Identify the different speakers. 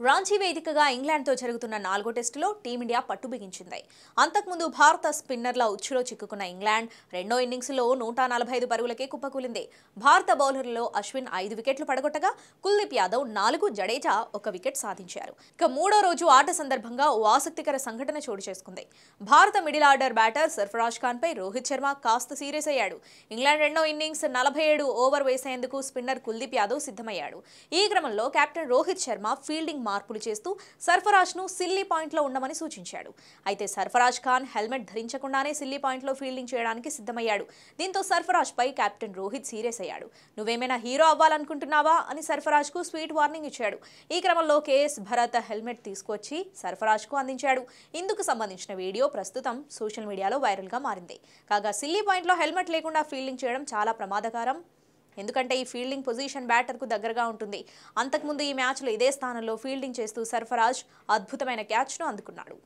Speaker 1: రాంచీ వేదికగా ఇంగ్లాండ్తో జరుగుతున్న 4వ టెస్టులో టీమిండియా పట్టు బిగించింది. అంతకుముందు భారత స్పిన్నర్ల ఉచ్చులో చిక్కుకున్న ఇంగ్లాండ్ రెండో ఇన్నింగ్స్లో 145 పరుగులకే కుప్పకూలింది. భారత బౌలర్లలో అశ్విన్ 5 వికెట్లు పడగొట్టగా కుల్దీప్ యాదవ్ 4, జడేజా 1 వికెట్ సాధించారు. ఇక మూడో రోజు ఆట సందర్భంగా ఓ ఆసక్తికర సంఘటన చోటు చేసుకుంది. భారత middle order batter Sarfaraz Khan పై రోహిత్ శర్మ కాస్త సీరియస్ అయ్యాడు. ఇంగ్లాండ్ రెండో ఇన్నింగ్స్ 47 ఓవర్ వేసేందుకు స్పిన్నర్ కుల్దీప్ యాదవ్ సిద్ధమయ్యాడు. ఈ క్రమంలో కెప్టెన్ రోహిత్ శర్మ ఫీల్డింగ్ మార్పులు చేస్తూ సర్ఫరాజ్ను సిల్లీ పాయింట్లో ఉండమని సూచించాడు. అయితే సర్ఫరాజ్ ఖాన్ హెల్మెట్ ధరించకుండానే సిల్లీ పాయింట్లో ఫీల్డింగ్ చేయడానికి సిద్ధమయ్యాడు. దీంతో సర్ఫరాజ్ పై కెప్టెన్ రోహిత్ సీరియస్ అయ్యాడు. నువ్వేమైనా హీరో అవ్వాలనుకుంటున్నావా అని సర్ఫరాజ్ కు స్వీట్ వార్నింగ్ ఇచ్చాడు. ఈ క్రమంలో కేఎస్ భరత్ హెల్మెట్ తీసుకొచ్చి సర్ఫరాజ్ కు అందించాడు. ఇందుకు సంబంధించిన వీడియో ప్రస్తుతం సోషల్ మీడియాలో వైరల్ గా మారింది. కాగా సిల్లీ పాయింట్లో హెల్మెట్ లేకుండా ఫీల్డింగ్ చేయడం చాలా ప్రమాదకరం. ఎందుకంటే ఈ ఫీల్డింగ్ పొజిషన్ బ్యాటర్కు దగ్గరగా ఉంటుంది. అంతకుముందు ఈ మ్యాచ్లో ఇదే స్థానంలో ఫీల్డింగ్ చేస్తూ సర్ఫరాజ్ అద్భుతమైన క్యాచ్ను అందుకున్నాడు.